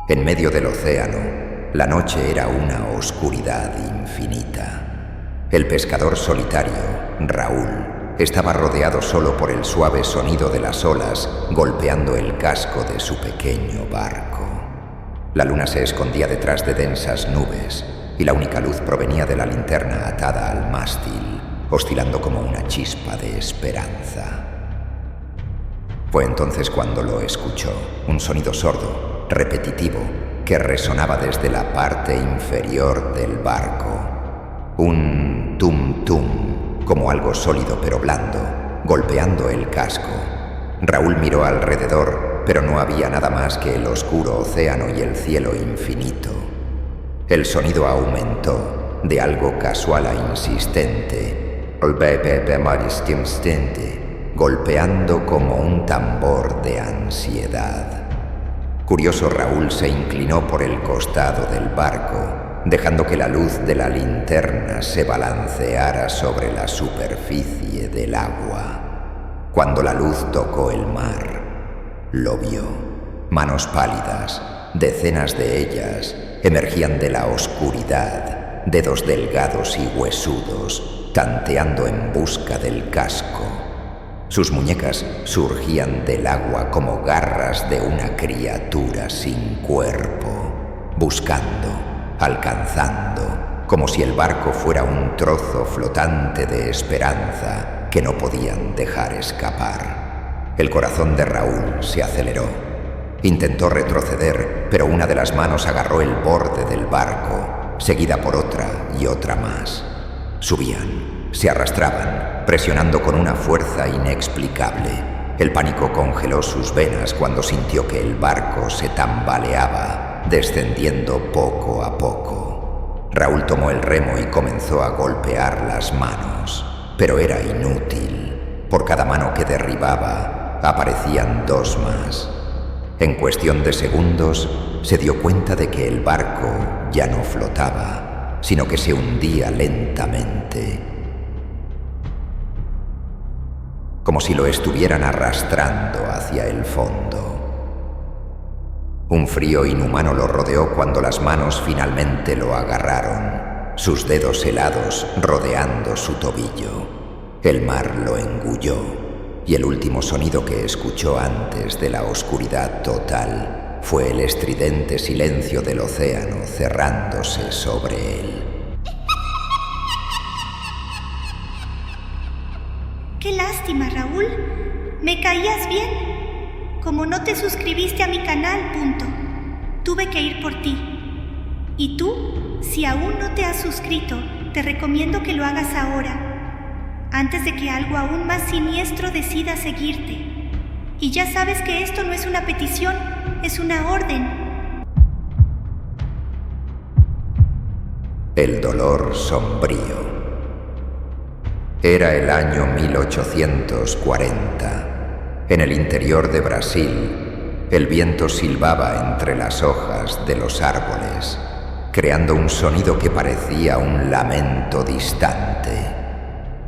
En medio del océano, la noche era una oscuridad infinita. El pescador solitario, Raúl, estaba rodeado solo por el suave sonido de las olas golpeando el casco de su pequeño barco. La luna se escondía detrás de densas nubes y la única luz provenía de la linterna atada al mástil, oscilando como una chispa de esperanza. Fue entonces cuando lo escuchó, un sonido sordo, repetitivo, que resonaba desde la parte inferior del barco. Un tum-tum, como algo sólido pero blando, golpeando el casco. Raúl miró alrededor, pero no había nada más que el oscuro océano y el cielo infinito. El sonido aumentó, de algo casual a insistente, golpeando como un tambor de ansiedad. Curioso, Raúl se inclinó por el costado del barco, dejando que la luz de la linterna se balanceara sobre la superficie del agua. Cuando la luz tocó el mar, lo vio. Manos pálidas, decenas de ellas, emergían de la oscuridad, dedos delgados y huesudos, tanteando en busca del casco. Sus muñecas surgían del agua como garras de una criatura sin cuerpo, buscando, alcanzando, como si el barco fuera un trozo flotante de esperanza que no podían dejar escapar. El corazón de Raúl se aceleró. Intentó retroceder, pero una de las manos agarró el borde del barco, seguida por otra y otra más. Subían. Se arrastraban, presionando con una fuerza inexplicable. El pánico congeló sus venas cuando sintió que el barco se tambaleaba, descendiendo poco a poco. Raúl tomó el remo y comenzó a golpear las manos, pero era inútil. Por cada mano que derribaba, aparecían dos más. En cuestión de segundos, se dio cuenta de que el barco ya no flotaba, sino que se hundía lentamente, como si lo estuvieran arrastrando hacia el fondo. Un frío inhumano lo rodeó cuando las manos finalmente lo agarraron, sus dedos helados rodeando su tobillo. El mar lo engulló, y el último sonido que escuchó antes de la oscuridad total fue el estridente silencio del océano cerrándose sobre él. ¡Qué lástima, Raúl! Me caías bien. Como no te suscribiste a mi canal, tuve que ir por ti. Y tú, si aún no te has suscrito, te recomiendo que lo hagas ahora, antes de que algo aún más siniestro decida seguirte. Y ya sabes que esto no es una petición, es una orden. El dolor sombrío. Era el año 1840. En el interior de Brasil, el viento silbaba entre las hojas de los árboles, creando un sonido que parecía un lamento distante.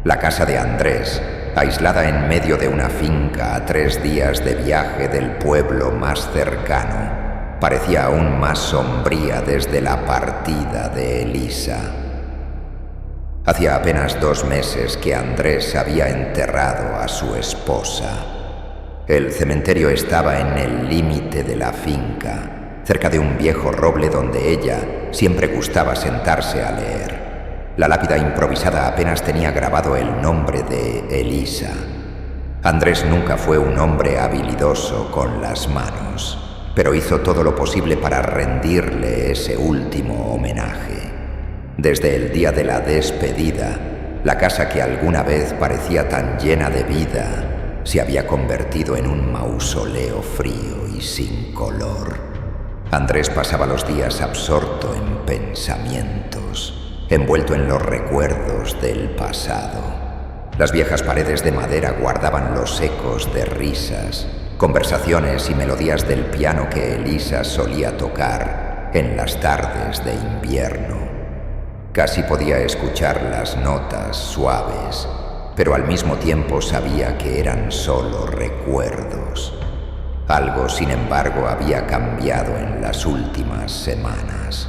La casa de Andrés, aislada en medio de una finca a 3 días de viaje del pueblo más cercano, parecía aún más sombría desde la partida de Elisa. Hacía apenas 2 meses que Andrés había enterrado a su esposa. El cementerio estaba en el límite de la finca, cerca de un viejo roble donde ella siempre gustaba sentarse a leer. La lápida improvisada apenas tenía grabado el nombre de Elisa. Andrés nunca fue un hombre habilidoso con las manos, pero hizo todo lo posible para rendirle ese último homenaje. Desde el día de la despedida, la casa que alguna vez parecía tan llena de vida se había convertido en un mausoleo frío y sin color. Andrés pasaba los días absorto en pensamientos, envuelto en los recuerdos del pasado. Las viejas paredes de madera guardaban los ecos de risas, conversaciones y melodías del piano que Elisa solía tocar en las tardes de invierno. Casi podía escuchar las notas suaves, pero al mismo tiempo sabía que eran solo recuerdos. Algo, sin embargo, había cambiado en las últimas semanas.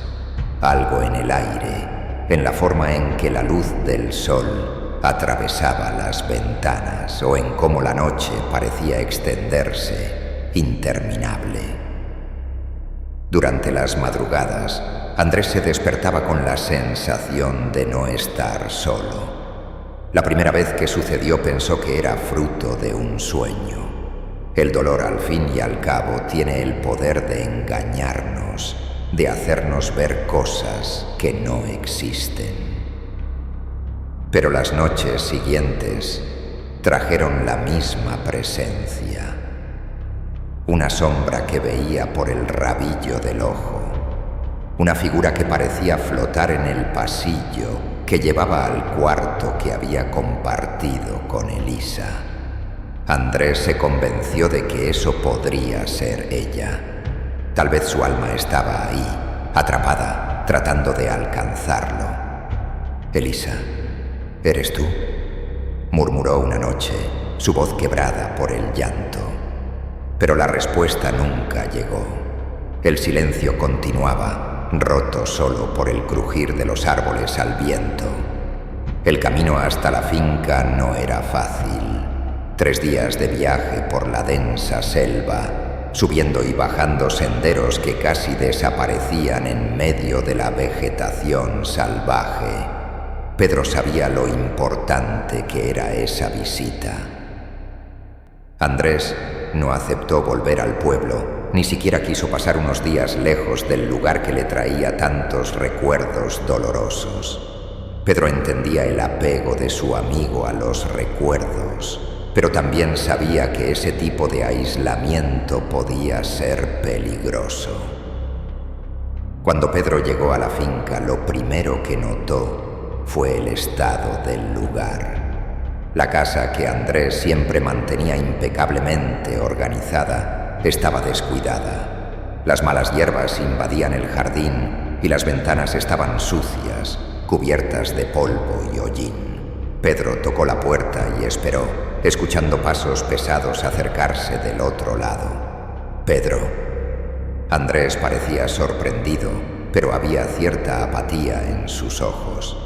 Algo en el aire, en la forma en que la luz del sol atravesaba las ventanas o en cómo la noche parecía extenderse interminable. Durante las madrugadas, Andrés se despertaba con la sensación de no estar solo. La primera vez que sucedió pensó que era fruto de un sueño. El dolor, al fin y al cabo, tiene el poder de engañarnos, de hacernos ver cosas que no existen. Pero las noches siguientes trajeron la misma presencia. Una sombra que veía por el rabillo del ojo. Una figura que parecía flotar en el pasillo que llevaba al cuarto que había compartido con Elisa. Andrés se convenció de que eso podría ser ella. Tal vez su alma estaba ahí, atrapada, tratando de alcanzarlo. «Elisa, ¿eres tú?», murmuró una noche, su voz quebrada por el llanto. Pero la respuesta nunca llegó. El silencio continuaba, roto solo por el crujir de los árboles al viento. El camino hasta la finca no era fácil. 3 días de viaje por la densa selva, subiendo y bajando senderos que casi desaparecían en medio de la vegetación salvaje. Pedro sabía lo importante que era esa visita. Andrés no aceptó volver al pueblo, ni siquiera quiso pasar unos días lejos del lugar que le traía tantos recuerdos dolorosos. Pedro entendía el apego de su amigo a los recuerdos, pero también sabía que ese tipo de aislamiento podía ser peligroso. Cuando Pedro llegó a la finca, lo primero que notó fue el estado del lugar. La casa, que Andrés siempre mantenía impecablemente organizada, estaba descuidada. Las malas hierbas invadían el jardín y las ventanas estaban sucias, cubiertas de polvo y hollín. Pedro tocó la puerta y esperó, escuchando pasos pesados acercarse del otro lado. «Pedro». Andrés parecía sorprendido, pero había cierta apatía en sus ojos.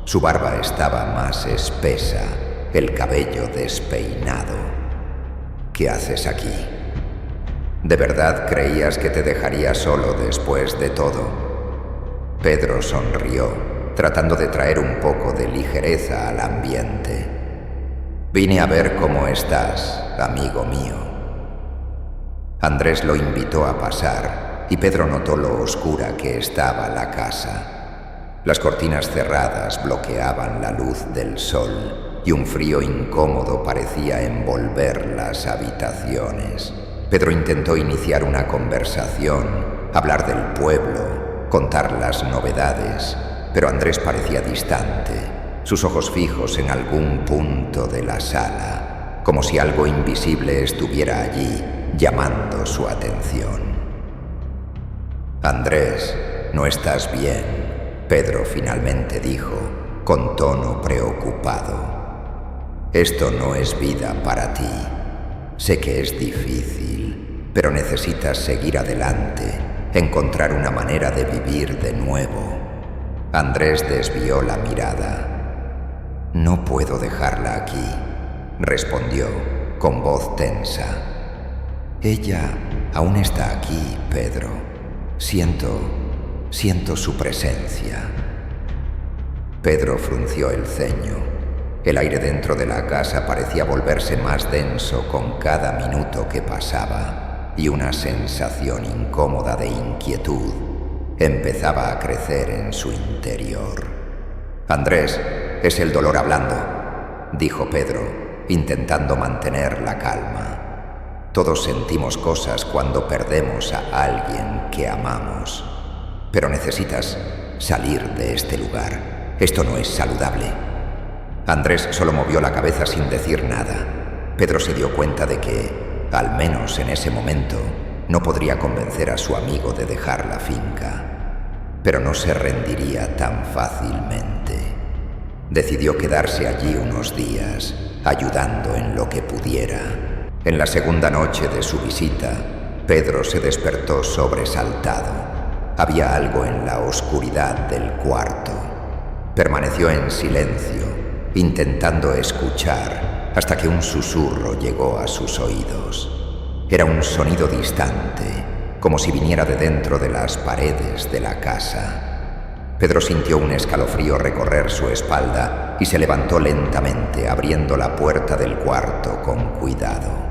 Su barba estaba más espesa, el cabello despeinado. «¿Qué haces aquí? ¿De verdad creías que te dejaría solo después de todo?». Pedro sonrió, tratando de traer un poco de ligereza al ambiente. «Vine a ver cómo estás, amigo mío». Andrés lo invitó a pasar y Pedro notó lo oscura que estaba la casa. Las cortinas cerradas bloqueaban la luz del sol y un frío incómodo parecía envolver las habitaciones. Pedro intentó iniciar una conversación, hablar del pueblo, contar las novedades, pero Andrés parecía distante, sus ojos fijos en algún punto de la sala, como si algo invisible estuviera allí, llamando su atención. «Andrés, no estás bien», Pedro finalmente dijo, con tono preocupado. «Esto no es vida para ti. Sé que es difícil, pero necesitas seguir adelante, encontrar una manera de vivir de nuevo». Andrés desvió la mirada. «No puedo dejarla aquí», respondió, con voz tensa. «Ella aún está aquí, Pedro. Siento su presencia». Pedro frunció el ceño. El aire dentro de la casa parecía volverse más denso con cada minuto que pasaba, y una sensación incómoda de inquietud empezaba a crecer en su interior. «Andrés, es el dolor hablando», dijo Pedro, intentando mantener la calma. «Todos sentimos cosas cuando perdemos a alguien que amamos. Pero necesitas salir de este lugar. Esto no es saludable». Andrés solo movió la cabeza sin decir nada. Pedro se dio cuenta de que, al menos en ese momento, no podría convencer a su amigo de dejar la finca. Pero no se rendiría tan fácilmente. Decidió quedarse allí unos días, ayudando en lo que pudiera. En la segunda noche de su visita, Pedro se despertó sobresaltado. Había algo en la oscuridad del cuarto. Permaneció en silencio, intentando escuchar, hasta que un susurro llegó a sus oídos. Era un sonido distante, como si viniera de dentro de las paredes de la casa. Pedro sintió un escalofrío recorrer su espalda y se levantó lentamente, abriendo la puerta del cuarto con cuidado.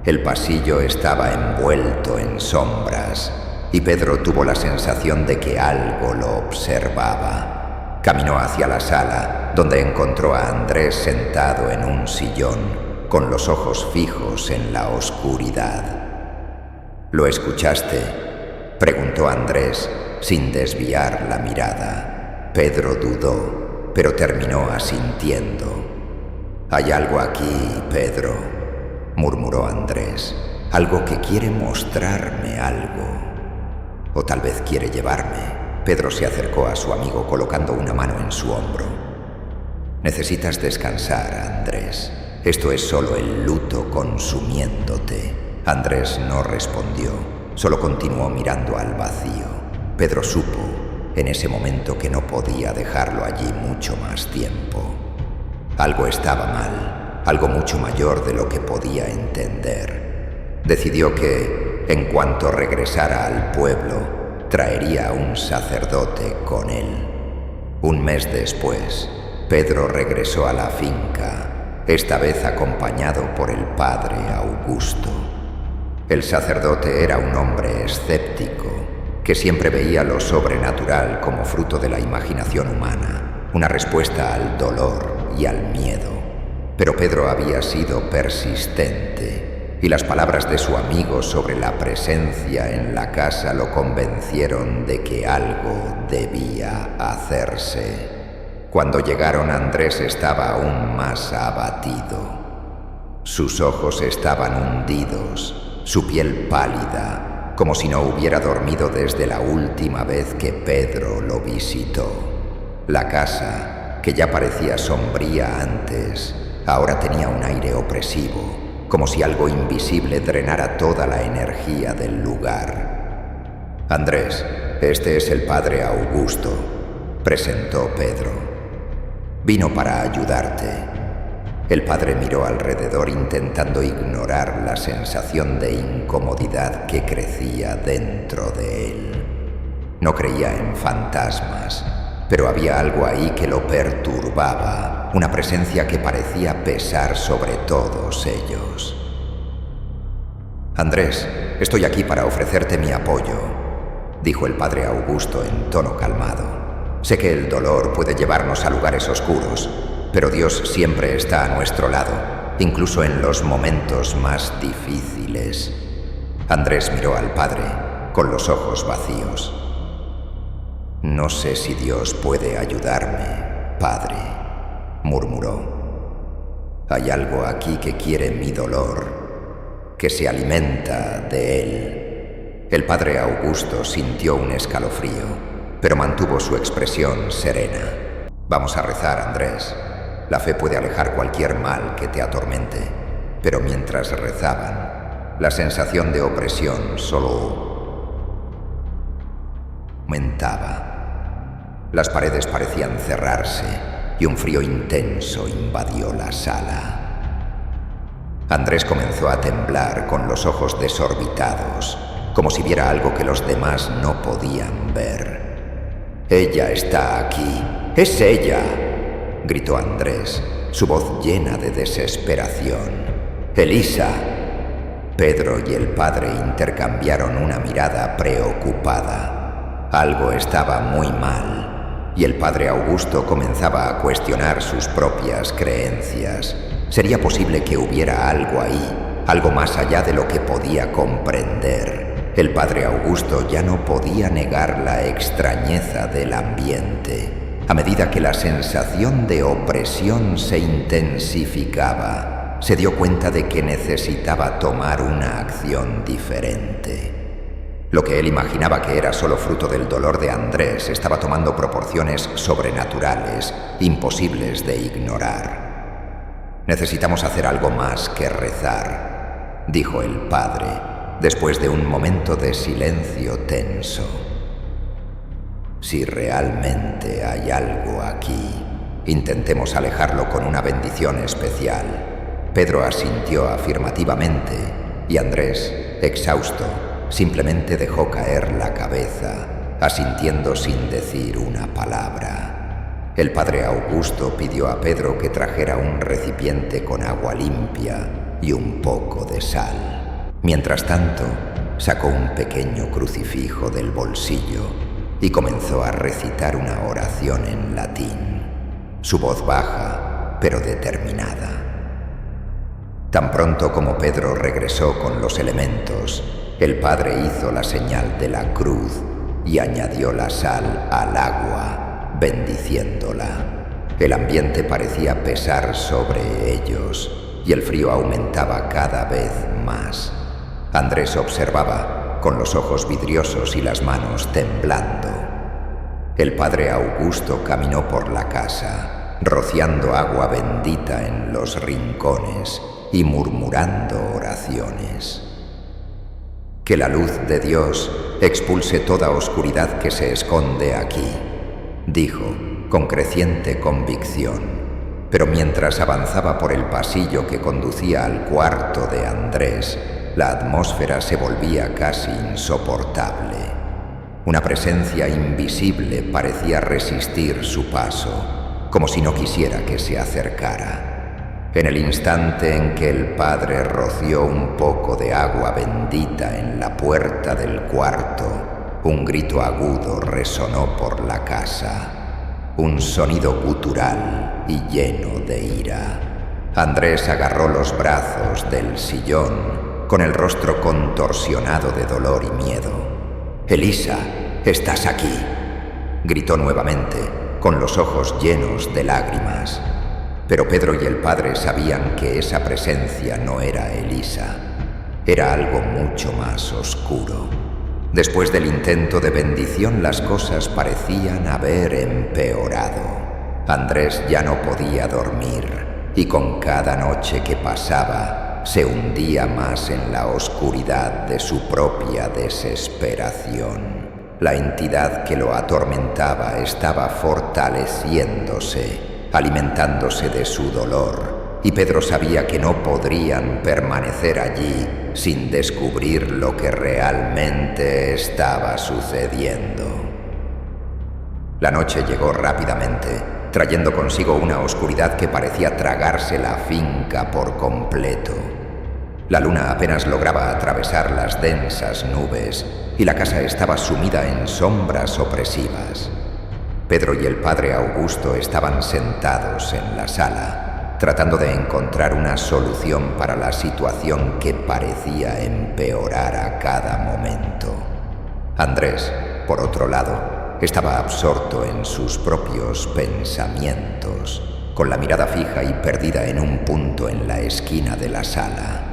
El pasillo estaba envuelto en sombras y Pedro tuvo la sensación de que algo lo observaba. Caminó hacia la sala, donde encontró a Andrés sentado en un sillón, con los ojos fijos en la oscuridad. ¿Lo escuchaste?, preguntó Andrés, sin desviar la mirada. Pedro dudó, pero terminó asintiendo. «Hay algo aquí, Pedro», murmuró Andrés. «Algo que quiere mostrarme algo. O tal vez quiere llevarme». Pedro se acercó a su amigo colocando una mano en su hombro. «Necesitas descansar, Andrés. Esto es solo el luto consumiéndote». Andrés no respondió, solo continuó mirando al vacío. Pedro supo, en ese momento, que no podía dejarlo allí mucho más tiempo. Algo estaba mal, algo mucho mayor de lo que podía entender. Decidió que, en cuanto regresara al pueblo, traería a un sacerdote con él. Un mes después, Pedro regresó a la finca, esta vez acompañado por el padre Augusto. El sacerdote era un hombre escéptico, que siempre veía lo sobrenatural como fruto de la imaginación humana, una respuesta al dolor y al miedo. Pero Pedro había sido persistente, y las palabras de su amigo sobre la presencia en la casa lo convencieron de que algo debía hacerse. Cuando llegaron, Andrés estaba aún más abatido. Sus ojos estaban hundidos, su piel pálida, como si no hubiera dormido desde la última vez que Pedro lo visitó. La casa, que ya parecía sombría antes, ahora tenía un aire opresivo, como si algo invisible drenara toda la energía del lugar. «Andrés, este es el padre Augusto», presentó Pedro. «Vino para ayudarte». El padre miró alrededor intentando ignorar la sensación de incomodidad que crecía dentro de él. No creía en fantasmas, pero había algo ahí que lo perturbaba, una presencia que parecía pesar sobre todos ellos. «Andrés, estoy aquí para ofrecerte mi apoyo», dijo el padre Augusto en tono calmado. «Sé que el dolor puede llevarnos a lugares oscuros, pero Dios siempre está a nuestro lado, incluso en los momentos más difíciles». Andrés miró al padre, con los ojos vacíos. «No sé si Dios puede ayudarme, padre», murmuró. «Hay algo aquí que quiere mi dolor, que se alimenta de él». El padre Augusto sintió un escalofrío, pero mantuvo su expresión serena. «Vamos a rezar, Andrés. La fe puede alejar cualquier mal que te atormente». Pero mientras rezaban, la sensación de opresión solo aumentaba. Las paredes parecían cerrarse y un frío intenso invadió la sala. Andrés comenzó a temblar con los ojos desorbitados, como si viera algo que los demás no podían ver. «Ella está aquí. ¡Es ella!», gritó Andrés, su voz llena de desesperación. «¡Elisa!». Pedro y el padre intercambiaron una mirada preocupada. Algo estaba muy mal, y el padre Augusto comenzaba a cuestionar sus propias creencias. ¿Sería posible que hubiera algo ahí, algo más allá de lo que podía comprender? El padre Augusto ya no podía negar la extrañeza del ambiente. A medida que la sensación de opresión se intensificaba, se dio cuenta de que necesitaba tomar una acción diferente. Lo que él imaginaba que era solo fruto del dolor de Andrés estaba tomando proporciones sobrenaturales, imposibles de ignorar. «Necesitamos hacer algo más que rezar», dijo el padre, después de un momento de silencio tenso. Si realmente hay algo aquí, intentemos alejarlo con una bendición especial. Pedro asintió afirmativamente y Andrés, exhausto, simplemente dejó caer la cabeza, asintiendo sin decir una palabra. El padre Augusto pidió a Pedro que trajera un recipiente con agua limpia y un poco de sal. Mientras tanto, sacó un pequeño crucifijo del bolsillo y comenzó a recitar una oración en latín, su voz baja pero determinada. Tan pronto como Pedro regresó con los elementos, el padre hizo la señal de la cruz y añadió la sal al agua, bendiciéndola. El ambiente parecía pesar sobre ellos y el frío aumentaba cada vez más. Andrés observaba, con los ojos vidriosos y las manos temblando. El padre Augusto caminó por la casa, rociando agua bendita en los rincones y murmurando oraciones. Que la luz de Dios expulse toda oscuridad que se esconde aquí, dijo con creciente convicción. Pero mientras avanzaba por el pasillo que conducía al cuarto de Andrés, la atmósfera se volvía casi insoportable. Una presencia invisible parecía resistir su paso, como si no quisiera que se acercara. En el instante en que el padre roció un poco de agua bendita en la puerta del cuarto, un grito agudo resonó por la casa. Un sonido gutural y lleno de ira. Andrés agarró los brazos del sillón, con el rostro contorsionado de dolor y miedo. «Elisa, estás aquí», gritó nuevamente, con los ojos llenos de lágrimas. Pero Pedro y el padre sabían que esa presencia no era Elisa. Era algo mucho más oscuro. Después del intento de bendición, las cosas parecían haber empeorado. Andrés ya no podía dormir y con cada noche que pasaba se hundía más en la oscuridad de su propia desesperación. La entidad que lo atormentaba estaba fortaleciéndose, alimentándose de su dolor, y Pedro sabía que no podrían permanecer allí sin descubrir lo que realmente estaba sucediendo. La noche llegó rápidamente, trayendo consigo una oscuridad que parecía tragarse la finca por completo. La luna apenas lograba atravesar las densas nubes y la casa estaba sumida en sombras opresivas. Pedro y el padre Augusto estaban sentados en la sala, tratando de encontrar una solución para la situación que parecía empeorar a cada momento. Andrés, por otro lado, estaba absorto en sus propios pensamientos, con la mirada fija y perdida en un punto en la esquina de la sala.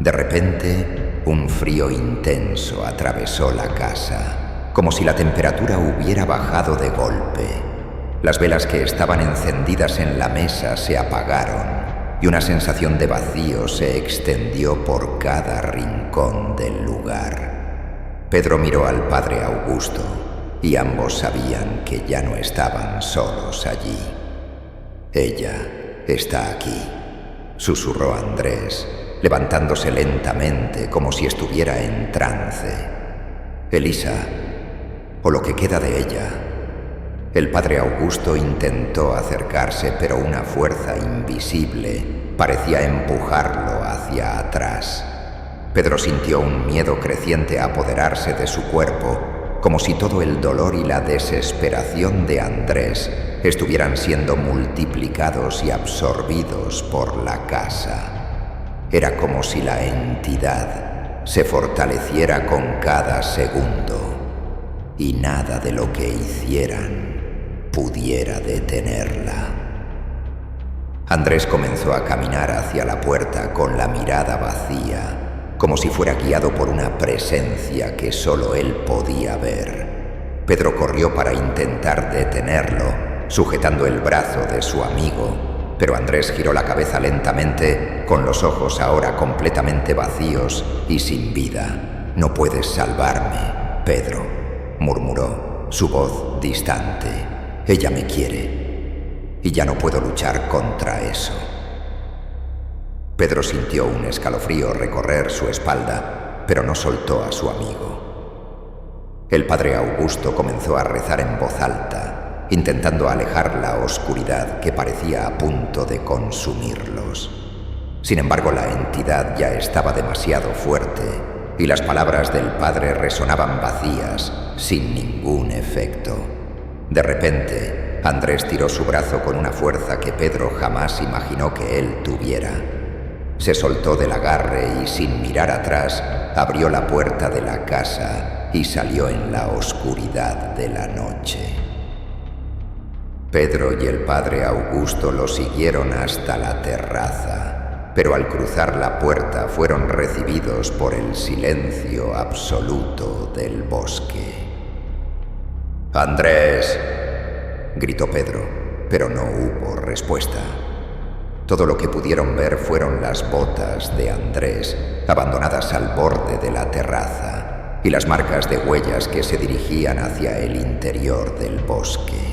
De repente, un frío intenso atravesó la casa, como si la temperatura hubiera bajado de golpe. Las velas que estaban encendidas en la mesa se apagaron y una sensación de vacío se extendió por cada rincón del lugar. Pedro miró al padre Augusto y ambos sabían que ya no estaban solos allí. «Ella está aquí», susurró Andrés, levantándose lentamente como si estuviera en trance. «Elisa, o lo que queda de ella». El padre Augusto intentó acercarse, pero una fuerza invisible parecía empujarlo hacia atrás. Pedro sintió un miedo creciente apoderarse de su cuerpo, como si todo el dolor y la desesperación de Andrés estuvieran siendo multiplicados y absorbidos por la casa. Era como si la entidad se fortaleciera con cada segundo y nada de lo que hicieran pudiera detenerla. Andrés comenzó a caminar hacia la puerta con la mirada vacía, como si fuera guiado por una presencia que solo él podía ver. Pedro corrió para intentar detenerlo, sujetando el brazo de su amigo, pero Andrés giró la cabeza lentamente, con los ojos ahora completamente vacíos y sin vida. «No puedes salvarme, Pedro», murmuró, su voz distante. «Ella me quiere, y ya no puedo luchar contra eso». Pedro sintió un escalofrío recorrer su espalda, pero no soltó a su amigo. El padre Augusto comenzó a rezar en voz alta, intentando alejar la oscuridad que parecía a punto de consumirlos. Sin embargo, la entidad ya estaba demasiado fuerte y las palabras del padre resonaban vacías, sin ningún efecto. De repente, Andrés tiró su brazo con una fuerza que Pedro jamás imaginó que él tuviera. Se soltó del agarre y, sin mirar atrás, abrió la puerta de la casa y salió en la oscuridad de la noche. Pedro y el padre Augusto lo siguieron hasta la terraza, pero al cruzar la puerta fueron recibidos por el silencio absoluto del bosque. «¡Andrés!», gritó Pedro, pero no hubo respuesta. Todo lo que pudieron ver fueron las botas de Andrés, abandonadas al borde de la terraza, y las marcas de huellas que se dirigían hacia el interior del bosque.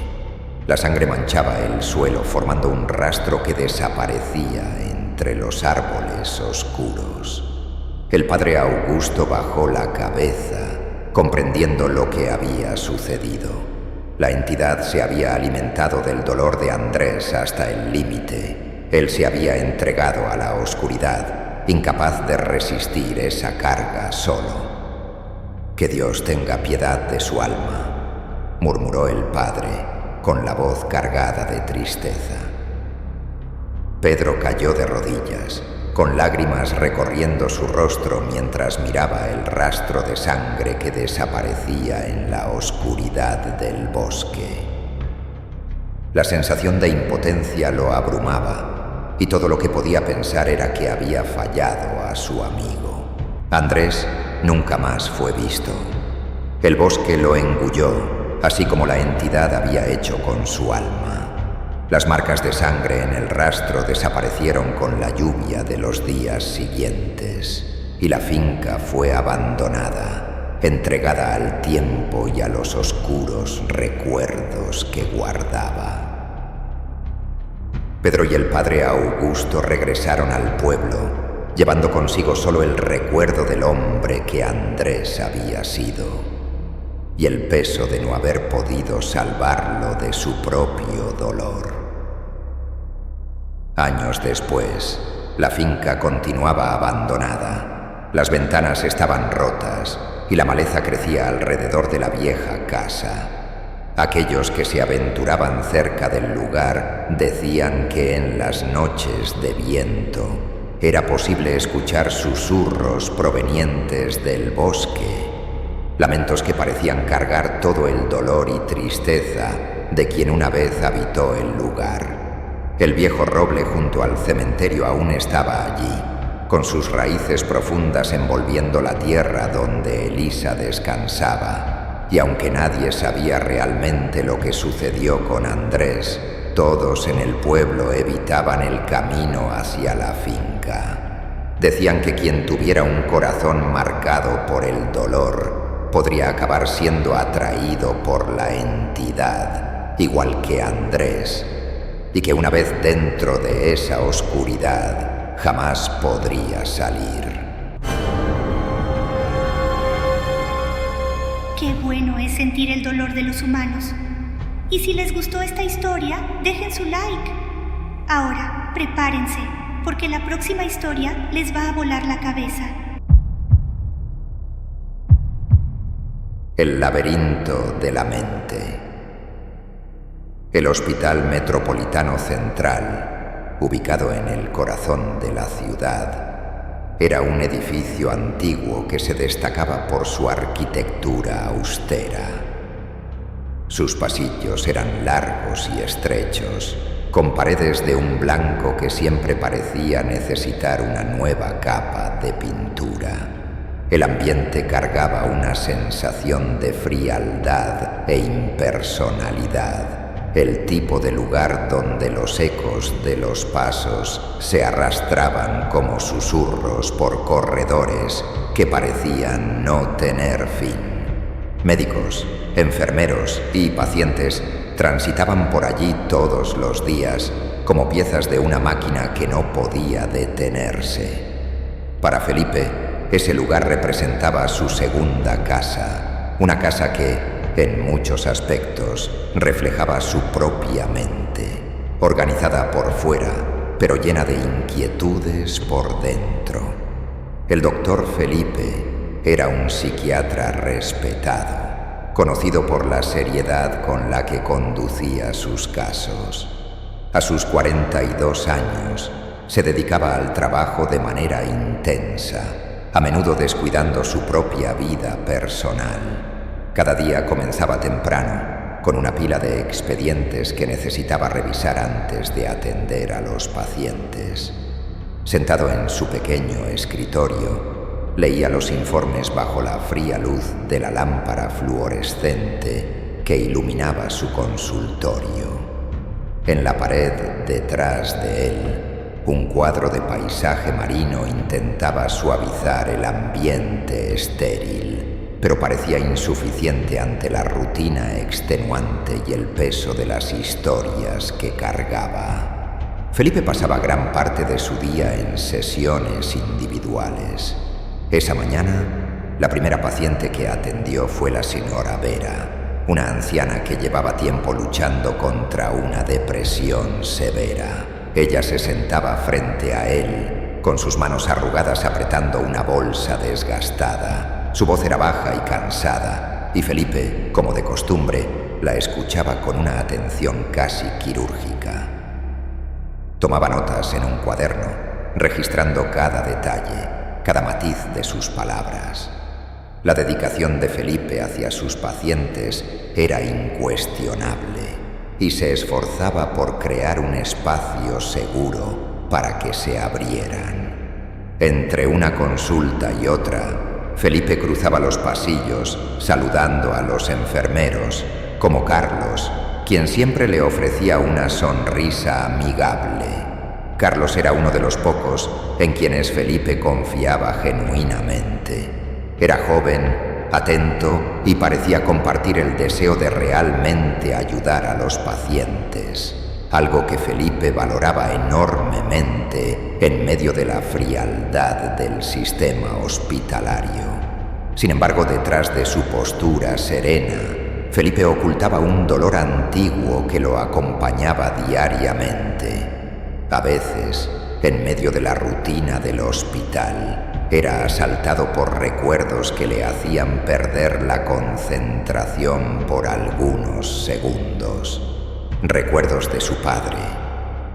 La sangre manchaba el suelo, formando un rastro que desaparecía entre los árboles oscuros. El padre Augusto bajó la cabeza, comprendiendo lo que había sucedido. La entidad se había alimentado del dolor de Andrés hasta el límite. Él se había entregado a la oscuridad, incapaz de resistir esa carga solo. «Que Dios tenga piedad de su alma», murmuró el padre, con la voz cargada de tristeza. Pedro cayó de rodillas, con lágrimas recorriendo su rostro mientras miraba el rastro de sangre que desaparecía en la oscuridad del bosque. La sensación de impotencia lo abrumaba, y todo lo que podía pensar era que había fallado a su amigo. Andrés nunca más fue visto. El bosque lo engulló, así como la entidad había hecho con su alma. Las marcas de sangre en el rastro desaparecieron con la lluvia de los días siguientes, y la finca fue abandonada, entregada al tiempo y a los oscuros recuerdos que guardaba. Pedro y el padre Augusto regresaron al pueblo, llevando consigo solo el recuerdo del hombre que Andrés había sido, y el peso de no haber podido salvarlo de su propio dolor. Años después, la finca continuaba abandonada, las ventanas estaban rotas y la maleza crecía alrededor de la vieja casa. Aquellos que se aventuraban cerca del lugar decían que en las noches de viento era posible escuchar susurros provenientes del bosque, lamentos que parecían cargar todo el dolor y tristeza de quien una vez habitó el lugar. El viejo roble junto al cementerio aún estaba allí, con sus raíces profundas envolviendo la tierra donde Elisa descansaba. Y aunque nadie sabía realmente lo que sucedió con Andrés, todos en el pueblo evitaban el camino hacia la finca. Decían que quien tuviera un corazón marcado por el dolor podría acabar siendo atraído por la entidad, igual que Andrés, y que una vez dentro de esa oscuridad jamás podría salir. Qué bueno es sentir el dolor de los humanos. Y si les gustó esta historia, dejen su like. Ahora, prepárense, porque la próxima historia les va a volar la cabeza. El laberinto de la mente. El Hospital Metropolitano Central, ubicado en el corazón de la ciudad, era un edificio antiguo que se destacaba por su arquitectura austera. Sus pasillos eran largos y estrechos, con paredes de un blanco que siempre parecía necesitar una nueva capa de pintura. El ambiente cargaba una sensación de frialdad e impersonalidad, el tipo de lugar donde los ecos de los pasos se arrastraban como susurros por corredores que parecían no tener fin. Médicos, enfermeros y pacientes transitaban por allí todos los días como piezas de una máquina que no podía detenerse. Para Felipe, ese lugar representaba su segunda casa, una casa que, en muchos aspectos, reflejaba su propia mente, organizada por fuera, pero llena de inquietudes por dentro. El doctor Felipe era un psiquiatra respetado, conocido por la seriedad con la que conducía sus casos. A sus 42 años, se dedicaba al trabajo de manera intensa, a menudo descuidando su propia vida personal. Cada día comenzaba temprano, con una pila de expedientes que necesitaba revisar antes de atender a los pacientes. Sentado en su pequeño escritorio, leía los informes bajo la fría luz de la lámpara fluorescente que iluminaba su consultorio. En la pared detrás de él, un cuadro de paisaje marino intentaba suavizar el ambiente estéril, pero parecía insuficiente ante la rutina extenuante y el peso de las historias que cargaba. Felipe pasaba gran parte de su día en sesiones individuales. Esa mañana, la primera paciente que atendió fue la señora Vera, una anciana que llevaba tiempo luchando contra una depresión severa. Ella se sentaba frente a él, con sus manos arrugadas apretando una bolsa desgastada. Su voz era baja y cansada, y Felipe, como de costumbre, la escuchaba con una atención casi quirúrgica. Tomaba notas en un cuaderno, registrando cada detalle, cada matiz de sus palabras. La dedicación de Felipe hacia sus pacientes era incuestionable, y se esforzaba por crear un espacio seguro para que se abrieran. Entre una consulta y otra, Felipe cruzaba los pasillos saludando a los enfermeros, como Carlos, quien siempre le ofrecía una sonrisa amigable. Carlos era uno de los pocos en quienes Felipe confiaba genuinamente. Era joven, atento y parecía compartir el deseo de realmente ayudar a los pacientes, algo que Felipe valoraba enormemente en medio de la frialdad del sistema hospitalario. Sin embargo, detrás de su postura serena, Felipe ocultaba un dolor antiguo que lo acompañaba diariamente. A veces, en medio de la rutina del hospital, era asaltado por recuerdos que le hacían perder la concentración por algunos segundos. Recuerdos de su padre.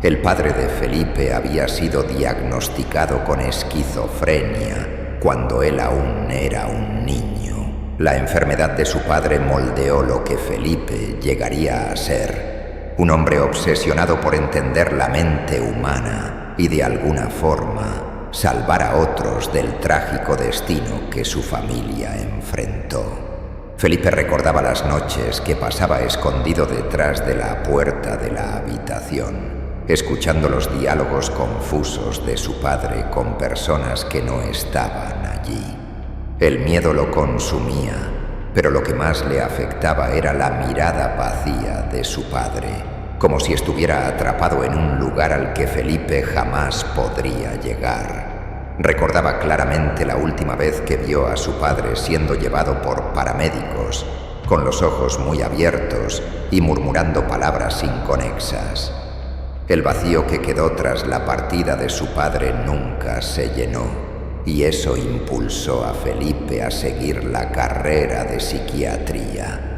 El padre de Felipe había sido diagnosticado con esquizofrenia cuando él aún era un niño. La enfermedad de su padre moldeó lo que Felipe llegaría a ser. Un hombre obsesionado por entender la mente humana y de alguna forma salvar a otros del trágico destino que su familia enfrentó. Felipe recordaba las noches que pasaba escondido detrás de la puerta de la habitación, escuchando los diálogos confusos de su padre con personas que no estaban allí. El miedo lo consumía, pero lo que más le afectaba era la mirada vacía de su padre, como si estuviera atrapado en un lugar al que Felipe jamás podría llegar. Recordaba claramente la última vez que vio a su padre siendo llevado por paramédicos, con los ojos muy abiertos y murmurando palabras inconexas. El vacío que quedó tras la partida de su padre nunca se llenó, y eso impulsó a Felipe a seguir la carrera de psiquiatría.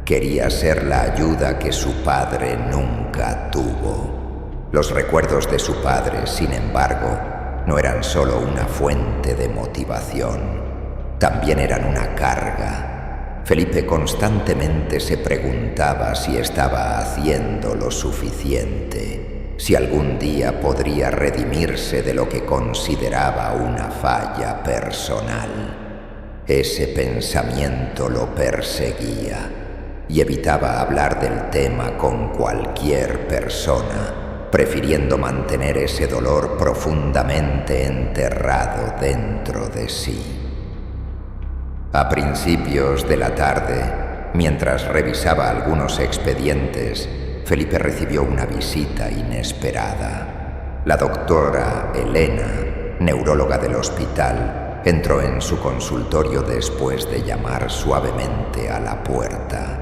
Quería ser la ayuda que su padre nunca tuvo. Los recuerdos de su padre, sin embargo, no eran solo una fuente de motivación, también eran una carga. Felipe constantemente se preguntaba si estaba haciendo lo suficiente, si algún día podría redimirse de lo que consideraba una falla personal. Ese pensamiento lo perseguía. y evitaba hablar del tema con cualquier persona, prefiriendo mantener ese dolor profundamente enterrado dentro de sí. A principios de la tarde, mientras revisaba algunos expedientes, Felipe recibió una visita inesperada. La doctora Elena, neuróloga del hospital, entró en su consultorio después de llamar suavemente a la puerta.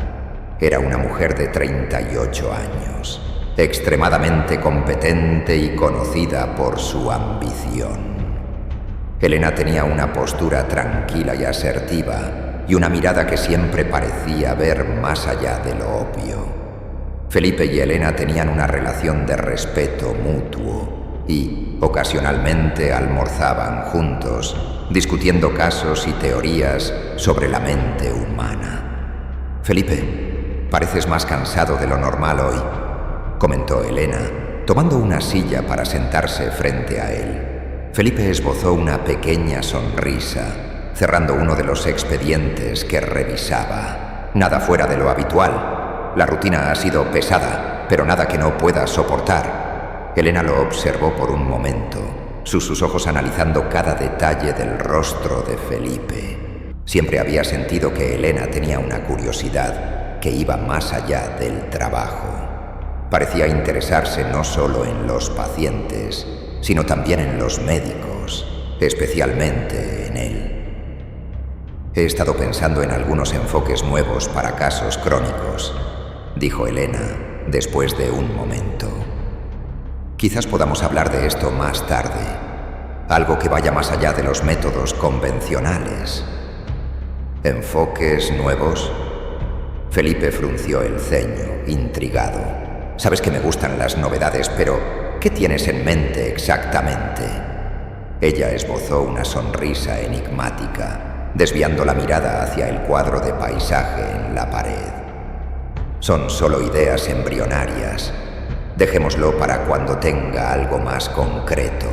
Era una mujer de 38 años, extremadamente competente y conocida por su ambición. Elena tenía una postura tranquila y asertiva y una mirada que siempre parecía ver más allá de lo obvio. Felipe y Elena tenían una relación de respeto mutuo y, ocasionalmente, almorzaban juntos, discutiendo casos y teorías sobre la mente humana. «Felipe, pareces más cansado de lo normal hoy», comentó Elena, tomando una silla para sentarse frente a él. Felipe esbozó una pequeña sonrisa, cerrando uno de los expedientes que revisaba. Nada fuera de lo habitual. La rutina ha sido pesada, pero nada que no pueda soportar. Elena lo observó por un momento, sus ojos analizando cada detalle del rostro de Felipe. Siempre había sentido que Elena tenía una curiosidad que iba más allá del trabajo. Parecía interesarse no solo en los pacientes, sino también en los médicos, especialmente en él. «He estado pensando en algunos enfoques nuevos para casos crónicos», dijo Elena después de un momento. «Quizás podamos hablar de esto más tarde, algo que vaya más allá de los métodos convencionales». «¿Enfoques nuevos?». Felipe frunció el ceño, intrigado. «Sabes que me gustan las novedades, pero ¿qué tienes en mente exactamente?». Ella esbozó una sonrisa enigmática, desviando la mirada hacia el cuadro de paisaje en la pared. «Son solo ideas embrionarias. Dejémoslo para cuando tenga algo más concreto.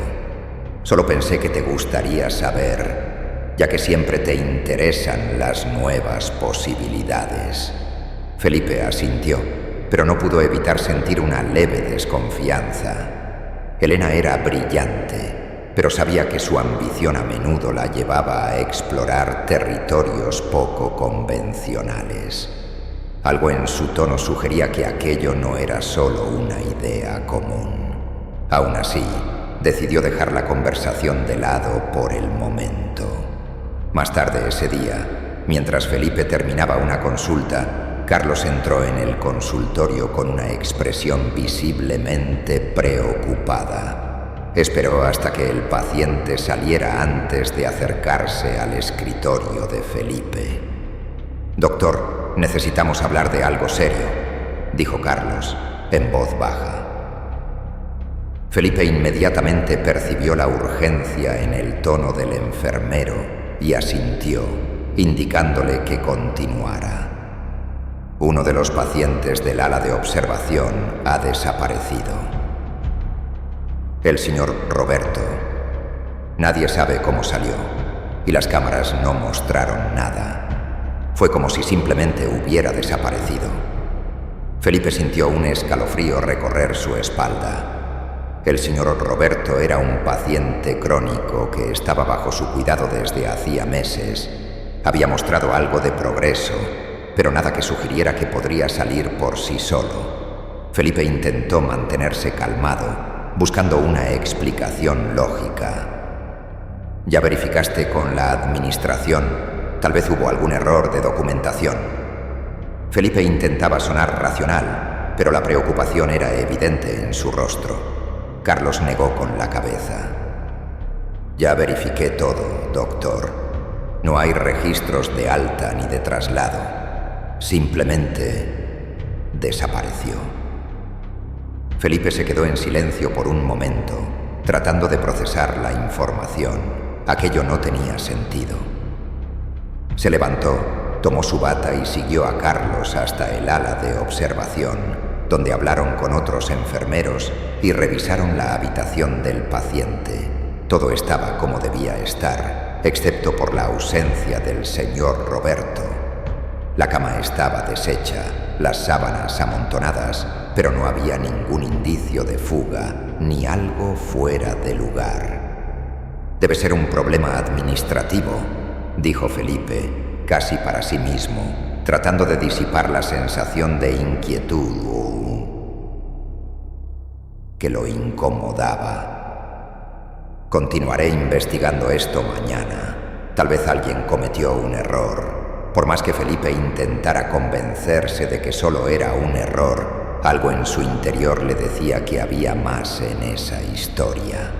Solo pensé que te gustaría saber, ya que siempre te interesan las nuevas posibilidades». Felipe asintió, pero no pudo evitar sentir una leve desconfianza. Elena era brillante, pero sabía que su ambición a menudo la llevaba a explorar territorios poco convencionales. Algo en su tono sugería que aquello no era solo una idea común. Aún así, decidió dejar la conversación de lado por el momento. Más tarde ese día, mientras Felipe terminaba una consulta, Carlos entró en el consultorio con una expresión visiblemente preocupada. Esperó hasta que el paciente saliera antes de acercarse al escritorio de Felipe. «Doctor, necesitamos hablar de algo serio», dijo Carlos, en voz baja. Felipe inmediatamente percibió la urgencia en el tono del enfermero y asintió, indicándole que continuara. «Uno de los pacientes del ala de observación ha desaparecido. El señor Roberto. Nadie sabe cómo salió, y las cámaras no mostraron nada. Fue como si simplemente hubiera desaparecido». Felipe sintió un escalofrío recorrer su espalda. El señor Roberto era un paciente crónico que estaba bajo su cuidado desde hacía meses. Había mostrado algo de progreso, pero nada que sugiriera que podría salir por sí solo. Felipe intentó mantenerse calmado, buscando una explicación lógica. «¿Ya verificaste con la administración? Tal vez hubo algún error de documentación». Felipe intentaba sonar racional, pero la preocupación era evidente en su rostro. Carlos negó con la cabeza. «Ya verifiqué todo, doctor. No hay registros de alta ni de traslado. Simplemente desapareció». Felipe se quedó en silencio por un momento, tratando de procesar la información. Aquello no tenía sentido. Se levantó, tomó su bata y siguió a Carlos hasta el ala de observación, donde hablaron con otros enfermeros y revisaron la habitación del paciente. Todo estaba como debía estar, excepto por la ausencia del señor Roberto. La cama estaba deshecha, las sábanas amontonadas, pero no había ningún indicio de fuga ni algo fuera de lugar. «Debe ser un problema administrativo», dijo Felipe, casi para sí mismo, tratando de disipar la sensación de inquietud que lo incomodaba. «Continuaré investigando esto mañana. Tal vez alguien cometió un error». Por más que Felipe intentara convencerse de que solo era un error, algo en su interior le decía que había más en esa historia.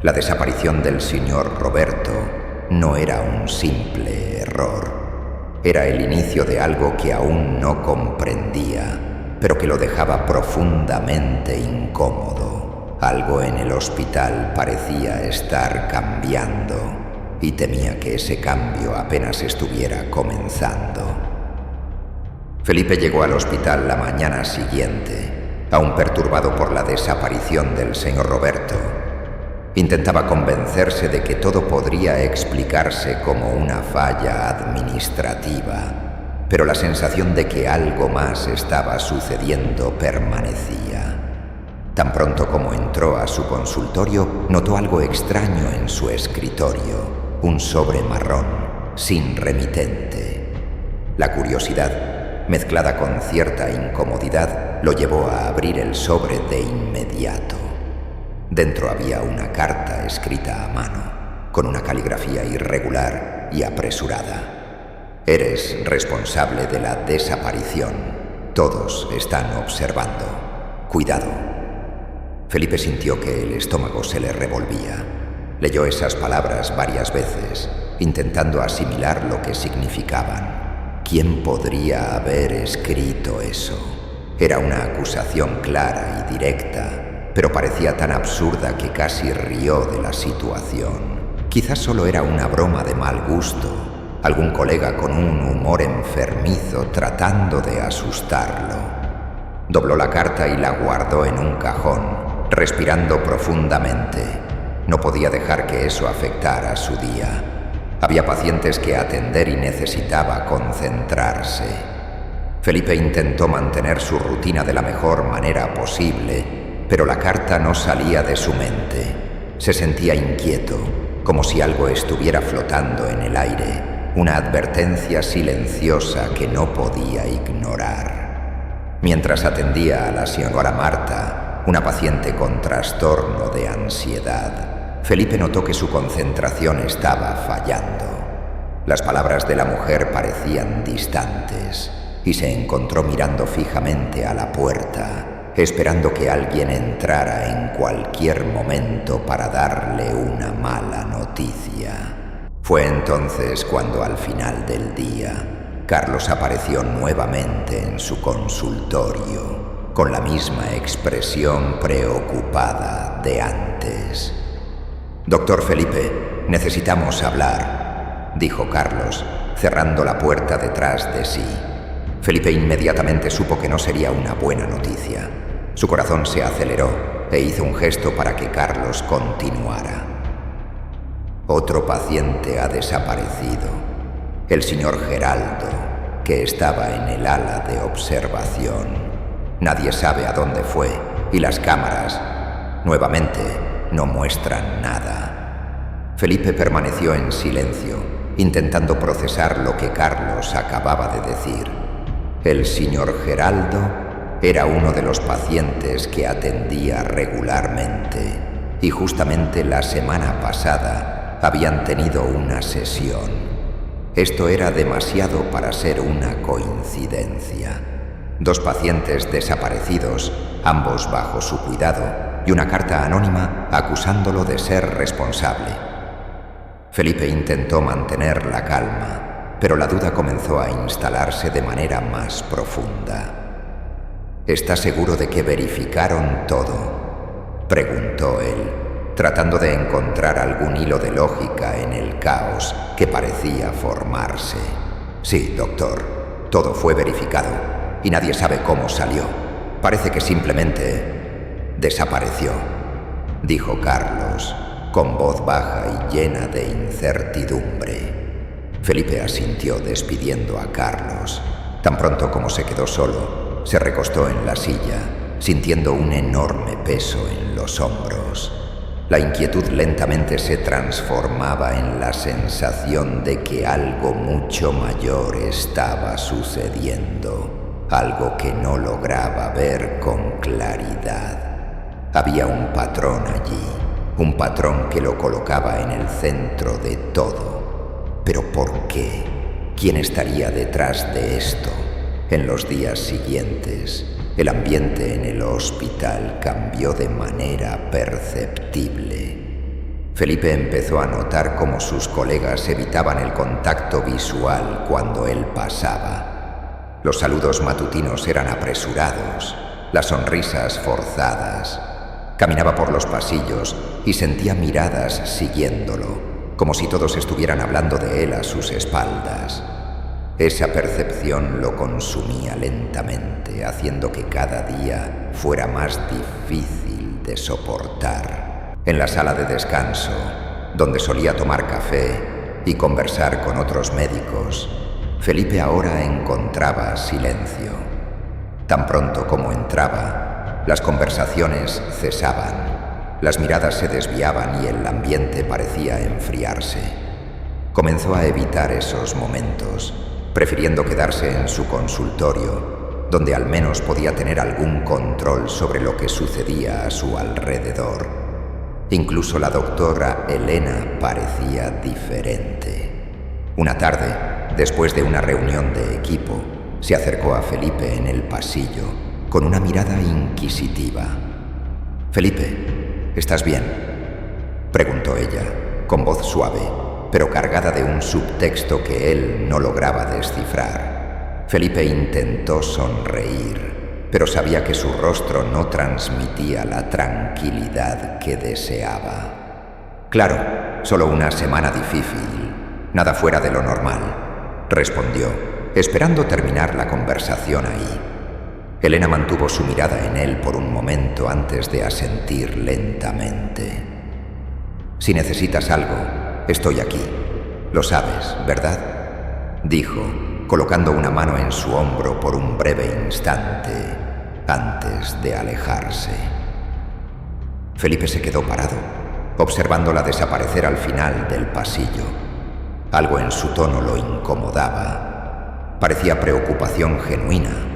La desaparición del señor Roberto no era un simple error. Era el inicio de algo que aún no comprendía, pero que lo dejaba profundamente incómodo. Algo en el hospital parecía estar cambiando y temía que ese cambio apenas estuviera comenzando. Felipe llegó al hospital la mañana siguiente, aún perturbado por la desaparición del señor Roberto. Intentaba convencerse de que todo podría explicarse como una falla administrativa, pero la sensación de que algo más estaba sucediendo permanecía. Tan pronto como entró a su consultorio, notó algo extraño en su escritorio, un sobre marrón, sin remitente. La curiosidad, mezclada con cierta incomodidad, lo llevó a abrir el sobre de inmediato. Dentro había una carta escrita a mano, con una caligrafía irregular y apresurada. «Eres responsable de la desaparición. Todos están observando. Cuidado». Felipe sintió que el estómago se le revolvía. Leyó esas palabras varias veces, intentando asimilar lo que significaban. ¿Quién podría haber escrito eso? Era una acusación clara y directa, pero parecía tan absurda que casi rió de la situación. Quizás solo era una broma de mal gusto, algún colega con un humor enfermizo tratando de asustarlo. Dobló la carta y la guardó en un cajón, respirando profundamente. No podía dejar que eso afectara su día. Había pacientes que atender y necesitaba concentrarse. Felipe intentó mantener su rutina de la mejor manera posible, pero la carta no salía de su mente. Se sentía inquieto, como si algo estuviera flotando en el aire, una advertencia silenciosa que no podía ignorar. Mientras atendía a la señora Marta, una paciente con trastorno de ansiedad, Felipe notó que su concentración estaba fallando. Las palabras de la mujer parecían distantes y se encontró mirando fijamente a la puerta, esperando que alguien entrara en cualquier momento para darle una mala noticia. Fue entonces cuando al final del día, Carlos apareció nuevamente en su consultorio, con la misma expresión preocupada de antes. «Doctor Felipe, necesitamos hablar», dijo Carlos, cerrando la puerta detrás de sí. Felipe inmediatamente supo que no sería una buena noticia. Su corazón se aceleró e hizo un gesto para que Carlos continuara. «Otro paciente ha desaparecido, el señor Geraldo, que estaba en el ala de observación. Nadie sabe a dónde fue y las cámaras, nuevamente, no muestran nada». Felipe permaneció en silencio, intentando procesar lo que Carlos acababa de decir. El señor Geraldo era uno de los pacientes que atendía regularmente y justamente la semana pasada habían tenido una sesión. Esto era demasiado para ser una coincidencia. 2 pacientes desaparecidos, ambos bajo su cuidado, y una carta anónima acusándolo de ser responsable. Felipe intentó mantener la calma, pero la duda comenzó a instalarse de manera más profunda. «¿Está seguro de que verificaron todo?», preguntó él, tratando de encontrar algún hilo de lógica en el caos que parecía formarse. «Sí, doctor, todo fue verificado y nadie sabe cómo salió. Parece que simplemente desapareció», dijo Carlos, con voz baja y llena de incertidumbre. Felipe asintió despidiendo a Carlos. Tan pronto como se quedó solo, se recostó en la silla, sintiendo un enorme peso en los hombros. La inquietud lentamente se transformaba en la sensación de que algo mucho mayor estaba sucediendo, algo que no lograba ver con claridad. Había un patrón allí, un patrón que lo colocaba en el centro de todo. ¿Pero por qué? ¿Quién estaría detrás de esto? En los días siguientes, el ambiente en el hospital cambió de manera perceptible. Felipe empezó a notar cómo sus colegas evitaban el contacto visual cuando él pasaba. Los saludos matutinos eran apresurados, las sonrisas forzadas. Caminaba por los pasillos y sentía miradas siguiéndolo, como si todos estuvieran hablando de él a sus espaldas. Esa percepción lo consumía lentamente, haciendo que cada día fuera más difícil de soportar. En la sala de descanso, donde solía tomar café y conversar con otros médicos, Felipe ahora encontraba silencio. Tan pronto como entraba, las conversaciones cesaban, las miradas se desviaban y el ambiente parecía enfriarse. Comenzó a evitar esos momentos, prefiriendo quedarse en su consultorio, donde al menos podía tener algún control sobre lo que sucedía a su alrededor. Incluso la doctora Elena parecía diferente. Una tarde, después de una reunión de equipo, se acercó a Felipe en el pasillo, con una mirada inquisitiva. «Felipe, ¿estás bien?», preguntó ella, con voz suave, pero cargada de un subtexto que él no lograba descifrar. Felipe intentó sonreír, pero sabía que su rostro no transmitía la tranquilidad que deseaba. «Claro, solo una semana difícil, nada fuera de lo normal», respondió, esperando terminar la conversación ahí. Elena mantuvo su mirada en él por un momento antes de asentir lentamente. «Si necesitas algo, estoy aquí. Lo sabes, ¿verdad?», dijo, colocando una mano en su hombro por un breve instante antes de alejarse. Felipe se quedó parado, observándola desaparecer al final del pasillo. Algo en su tono lo incomodaba. Parecía preocupación genuina,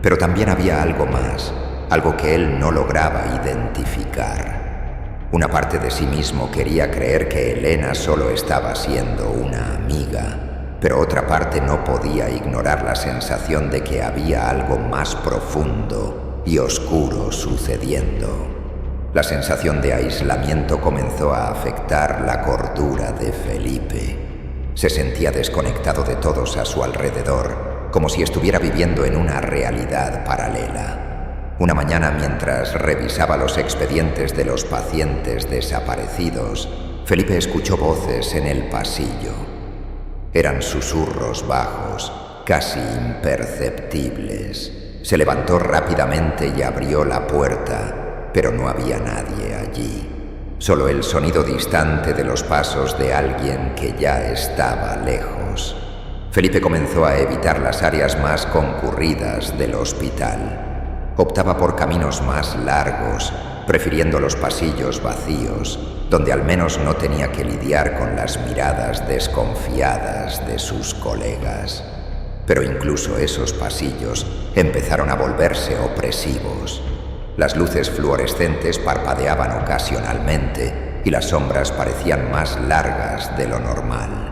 pero también había algo más, algo que él no lograba identificar. Una parte de sí mismo quería creer que Elena solo estaba siendo una amiga, pero otra parte no podía ignorar la sensación de que había algo más profundo y oscuro sucediendo. La sensación de aislamiento comenzó a afectar la cordura de Felipe. Se sentía desconectado de todos a su alrededor, como si estuviera viviendo en una realidad paralela. Una mañana, mientras revisaba los expedientes de los pacientes desaparecidos, Felipe escuchó voces en el pasillo. Eran susurros bajos, casi imperceptibles. Se levantó rápidamente y abrió la puerta, pero no había nadie allí. Solo el sonido distante de los pasos de alguien que ya estaba lejos. Felipe comenzó a evitar las áreas más concurridas del hospital. Optaba por caminos más largos, prefiriendo los pasillos vacíos, donde al menos no tenía que lidiar con las miradas desconfiadas de sus colegas. Pero incluso esos pasillos empezaron a volverse opresivos. Las luces fluorescentes parpadeaban ocasionalmente y las sombras parecían más largas de lo normal.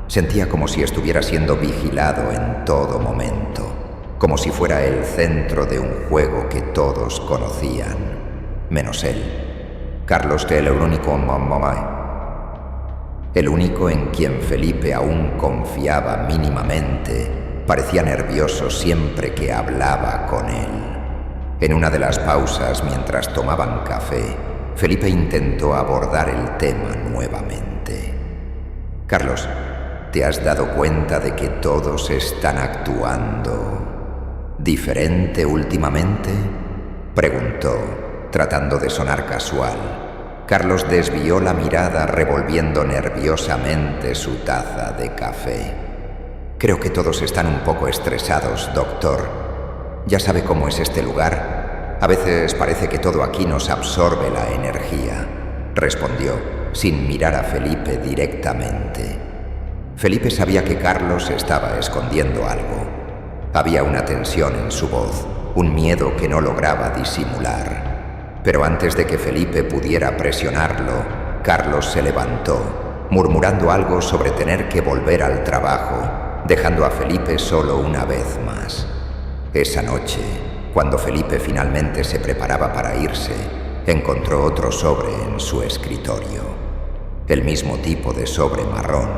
Sentía como si estuviera siendo vigilado en todo momento, como si fuera el centro de un juego que todos conocían, menos él. Carlos, que el único en quien Felipe aún confiaba mínimamente, parecía nervioso siempre que hablaba con él. En una de las pausas, mientras tomaban café, Felipe intentó abordar el tema nuevamente. «Carlos, ¿te has dado cuenta de que todos están actuando diferente últimamente?», preguntó, tratando de sonar casual. Carlos desvió la mirada revolviendo nerviosamente su taza de café. Creo que todos están un poco estresados, doctor. Ya sabe cómo es este lugar. A veces parece que todo aquí nos absorbe la energía, respondió, sin mirar a Felipe directamente. Felipe sabía que Carlos estaba escondiendo algo. Había una tensión en su voz, un miedo que no lograba disimular. Pero antes de que Felipe pudiera presionarlo, Carlos se levantó, murmurando algo sobre tener que volver al trabajo, dejando a Felipe solo una vez más. Esa noche, cuando Felipe finalmente se preparaba para irse, encontró otro sobre en su escritorio. El mismo tipo de sobre marrón,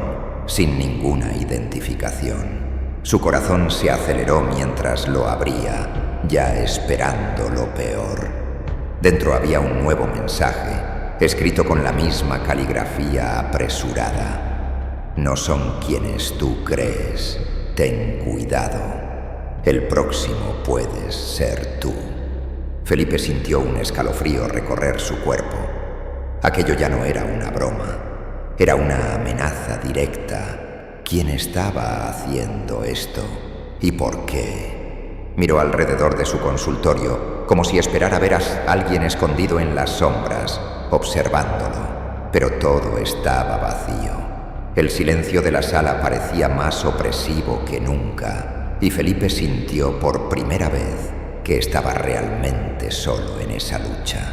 sin ninguna identificación. Su corazón se aceleró mientras lo abría, ya esperando lo peor. Dentro había un nuevo mensaje, escrito con la misma caligrafía apresurada. No son quienes tú crees. Ten cuidado. El próximo puedes ser tú. Felipe sintió un escalofrío recorrer su cuerpo. Aquello ya no era una broma. Era una amenaza directa. ¿Quién estaba haciendo esto? ¿Y por qué? Miró alrededor de su consultorio, como si esperara ver a alguien escondido en las sombras, observándolo. Pero todo estaba vacío. El silencio de la sala parecía más opresivo que nunca, y Felipe sintió por primera vez que estaba realmente solo en esa lucha.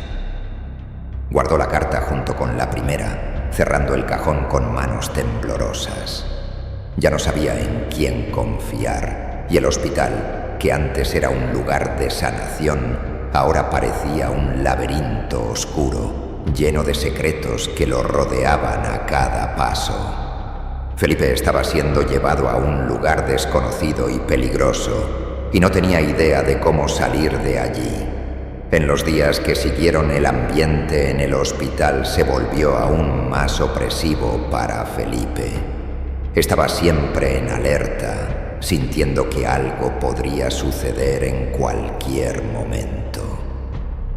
Guardó la carta junto con la primera, cerrando el cajón con manos temblorosas. Ya no sabía en quién confiar, y el hospital, que antes era un lugar de sanación, ahora parecía un laberinto oscuro, lleno de secretos que lo rodeaban a cada paso. Felipe estaba siendo llevado a un lugar desconocido y peligroso, y no tenía idea de cómo salir de allí. En los días que siguieron, el ambiente en el hospital se volvió aún más opresivo para Felipe. Estaba siempre en alerta, sintiendo que algo podría suceder en cualquier momento.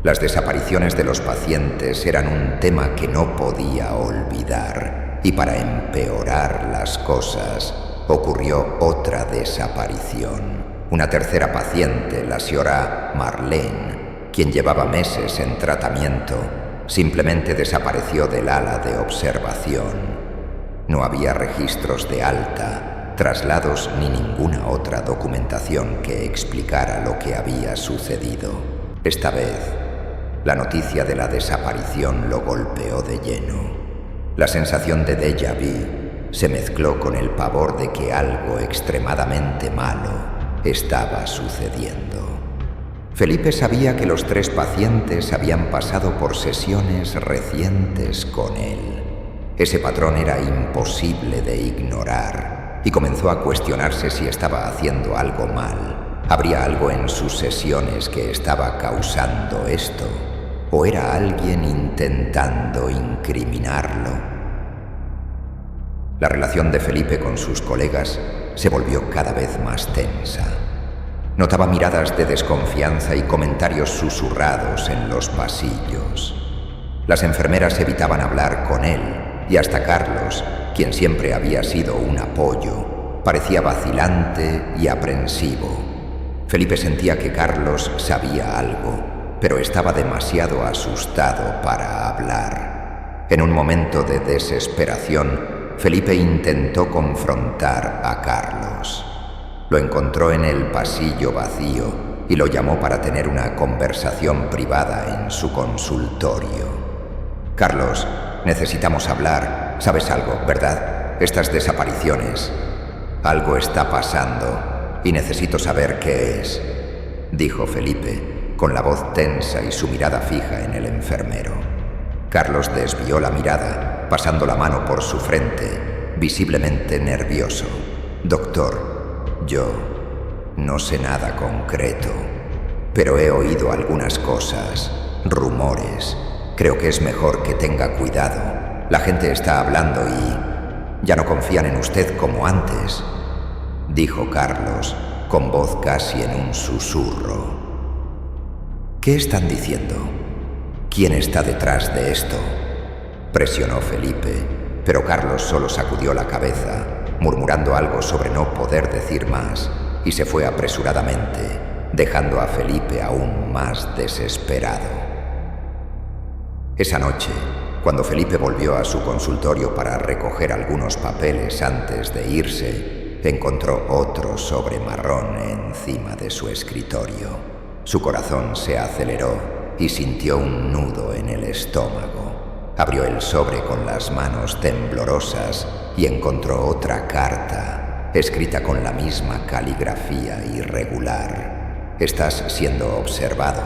Las desapariciones de los pacientes eran un tema que no podía olvidar, y para empeorar las cosas, ocurrió otra desaparición. Una tercera paciente, la señora Marlene, quien llevaba meses en tratamiento, simplemente desapareció del ala de observación. No había registros de alta, traslados ni ninguna otra documentación que explicara lo que había sucedido. Esta vez, la noticia de la desaparición lo golpeó de lleno. La sensación de déjà vu se mezcló con el pavor de que algo extremadamente malo estaba sucediendo. Felipe sabía que los 3 pacientes habían pasado por sesiones recientes con él. Ese patrón era imposible de ignorar, y comenzó a cuestionarse si estaba haciendo algo mal. ¿Habría algo en sus sesiones que estaba causando esto? ¿O era alguien intentando incriminarlo? La relación de Felipe con sus colegas se volvió cada vez más tensa. Notaba miradas de desconfianza y comentarios susurrados en los pasillos. Las enfermeras evitaban hablar con él, y hasta Carlos, quien siempre había sido un apoyo, parecía vacilante y aprensivo. Felipe sentía que Carlos sabía algo, pero estaba demasiado asustado para hablar. En un momento de desesperación, Felipe intentó confrontar a Carlos. Lo encontró en el pasillo vacío y lo llamó para tener una conversación privada en su consultorio. Carlos, necesitamos hablar. ¿Sabes algo, verdad? Estas desapariciones. Algo está pasando y necesito saber qué es, dijo Felipe, con la voz tensa y su mirada fija en el enfermero. Carlos desvió la mirada, pasando la mano por su frente, visiblemente nervioso. Doctor, yo no sé nada concreto, pero he oído algunas cosas, rumores. Creo que es mejor que tenga cuidado. La gente está hablando y ya no confían en usted como antes, dijo Carlos, con voz casi en un susurro. ¿Qué están diciendo? ¿Quién está detrás de esto? Presionó Felipe, pero Carlos solo sacudió la cabeza, murmurando algo sobre no poder decir más, y se fue apresuradamente, dejando a Felipe aún más desesperado. Esa noche, cuando Felipe volvió a su consultorio para recoger algunos papeles antes de irse, encontró otro sobre marrón encima de su escritorio. Su corazón se aceleró y sintió un nudo en el estómago. Abrió el sobre con las manos temblorosas y encontró otra carta, escrita con la misma caligrafía irregular. Estás siendo observado.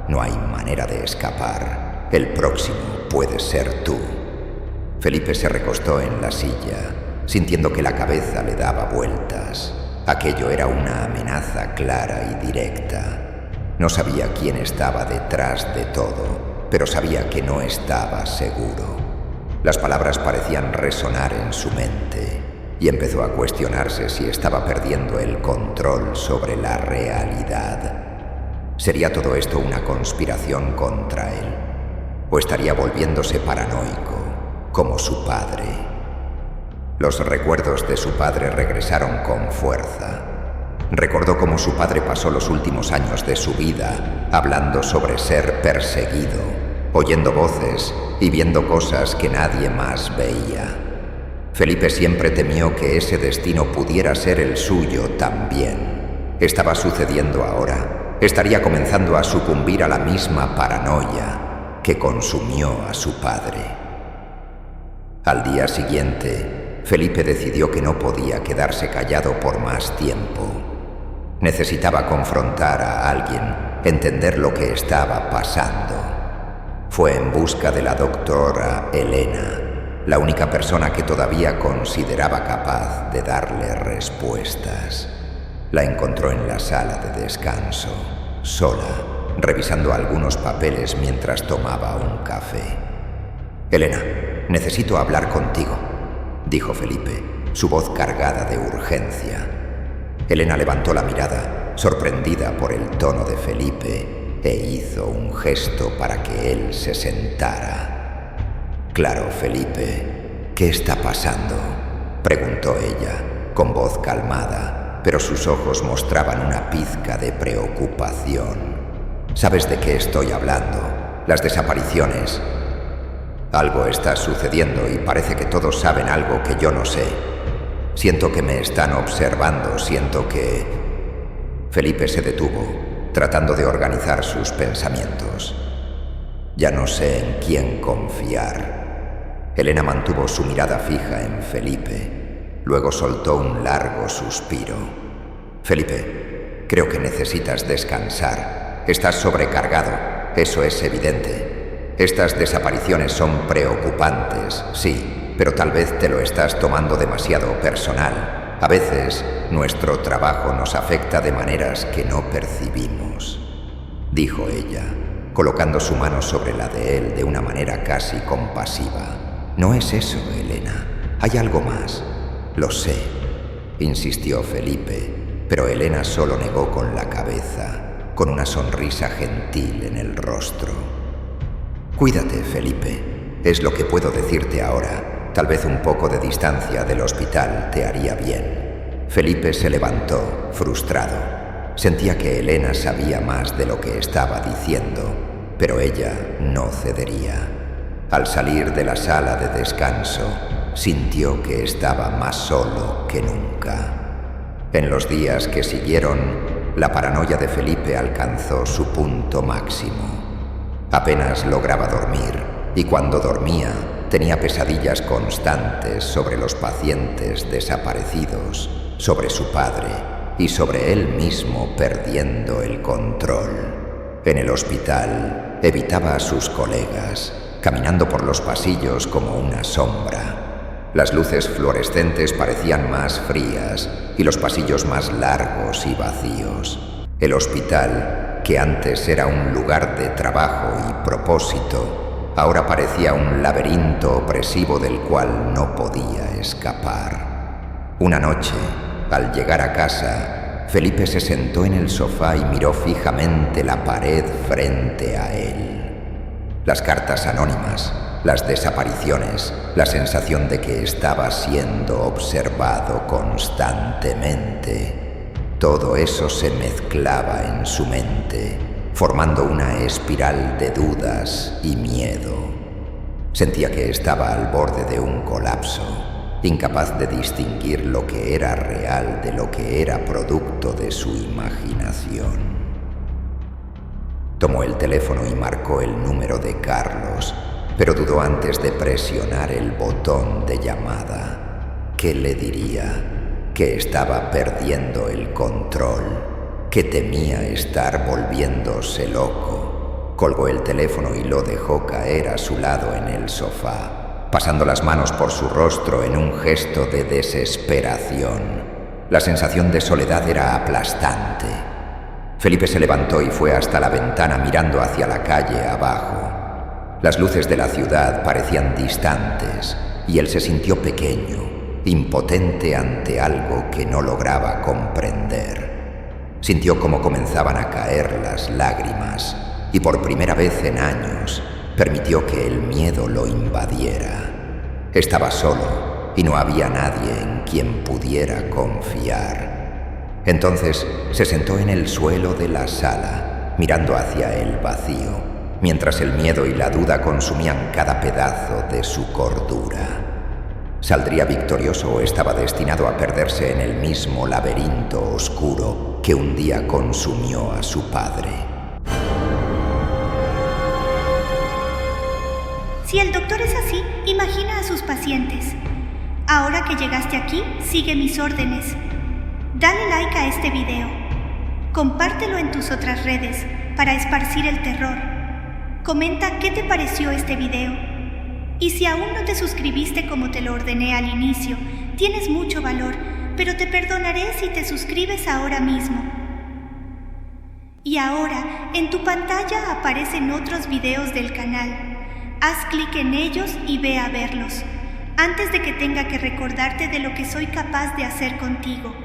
No hay manera de escapar. El próximo puede ser tú. Felipe se recostó en la silla, sintiendo que la cabeza le daba vueltas. Aquello era una amenaza clara y directa. No sabía quién estaba detrás de todo, pero sabía que no estaba seguro. Las palabras parecían resonar en su mente y empezó a cuestionarse si estaba perdiendo el control sobre la realidad. ¿Sería todo esto una conspiración contra él? ¿O estaría volviéndose paranoico, como su padre? Los recuerdos de su padre regresaron con fuerza. Recordó cómo su padre pasó los últimos años de su vida hablando sobre ser perseguido, oyendo voces y viendo cosas que nadie más veía. Felipe siempre temió que ese destino pudiera ser el suyo también. Estaba sucediendo ahora. Estaría comenzando a sucumbir a la misma paranoia que consumió a su padre. Al día siguiente, Felipe decidió que no podía quedarse callado por más tiempo. Necesitaba confrontar a alguien, entender lo que estaba pasando. Fue en busca de la doctora Elena, la única persona que todavía consideraba capaz de darle respuestas. La encontró en la sala de descanso, sola, revisando algunos papeles mientras tomaba un café. «Elena, necesito hablar contigo», dijo Felipe, su voz cargada de urgencia. Elena levantó la mirada, sorprendida por el tono de Felipe, e hizo un gesto para que él se sentara. «Claro, Felipe, ¿qué está pasando?», preguntó ella, con voz calmada, pero sus ojos mostraban una pizca de preocupación. «¿Sabes de qué estoy hablando? Las desapariciones. Algo está sucediendo y parece que todos saben algo que yo no sé. Siento que me están observando, siento que...» Felipe se detuvo, tratando de organizar sus pensamientos. «Ya no sé en quién confiar». Elena mantuvo su mirada fija en Felipe. Luego soltó un largo suspiro. «Felipe, creo que necesitas descansar. Estás sobrecargado, eso es evidente. Estas desapariciones son preocupantes, sí, pero tal vez te lo estás tomando demasiado personal. A veces, nuestro trabajo nos afecta de maneras que no percibimos», dijo ella, colocando su mano sobre la de él de una manera casi compasiva. «No es eso, Elena. Hay algo más». «Lo sé», insistió Felipe, pero Elena solo negó con la cabeza, con una sonrisa gentil en el rostro. «Cuídate, Felipe. Es lo que puedo decirte ahora. Tal vez un poco de distancia del hospital te haría bien». Felipe se levantó, frustrado. Sentía que Elena sabía más de lo que estaba diciendo, pero ella no cedería. Al salir de la sala de descanso, sintió que estaba más solo que nunca. En los días que siguieron, la paranoia de Felipe alcanzó su punto máximo. Apenas lograba dormir, y cuando dormía tenía pesadillas constantes sobre los pacientes desaparecidos, sobre su padre y sobre él mismo perdiendo el control. En el hospital evitaba a sus colegas, caminando por los pasillos como una sombra. Las luces fluorescentes parecían más frías y los pasillos más largos y vacíos. El hospital, que antes era un lugar de trabajo y propósito, ahora parecía un laberinto opresivo del cual no podía escapar. Una noche, al llegar a casa, Felipe se sentó en el sofá y miró fijamente la pared frente a él. Las cartas anónimas, las desapariciones, la sensación de que estaba siendo observado constantemente. Todo eso se mezclaba en su mente, formando una espiral de dudas y miedo. Sentía que estaba al borde de un colapso, incapaz de distinguir lo que era real de lo que era producto de su imaginación. Tomó el teléfono y marcó el número de Carlos, pero dudó antes de presionar el botón de llamada. ¿Qué le diría? Que estaba perdiendo el control, que temía estar volviéndose loco. Colgó el teléfono y lo dejó caer a su lado en el sofá, pasando las manos por su rostro en un gesto de desesperación. La sensación de soledad era aplastante. Felipe se levantó y fue hasta la ventana mirando hacia la calle abajo. Las luces de la ciudad parecían distantes y él se sintió pequeño, impotente ante algo que no lograba comprender. Sintió cómo comenzaban a caer las lágrimas y por primera vez en años permitió que el miedo lo invadiera. Estaba solo y no había nadie en quien pudiera confiar. Entonces se sentó en el suelo de la sala, mirando hacia el vacío, mientras el miedo y la duda consumían cada pedazo de su cordura. ¿Saldría victorioso o estaba destinado a perderse en el mismo laberinto oscuro que un día consumió a su padre? Si el doctor es así, imagina a sus pacientes. Ahora que llegaste aquí, sigue mis órdenes. Dale like a este video. Compártelo en tus otras redes para esparcir el terror. Comenta qué te pareció este video. Y si aún no te suscribiste como te lo ordené al inicio, tienes mucho valor, pero te perdonaré si te suscribes ahora mismo. Y ahora, en tu pantalla aparecen otros videos del canal. Haz clic en ellos y ve a verlos, antes de que tenga que recordarte de lo que soy capaz de hacer contigo.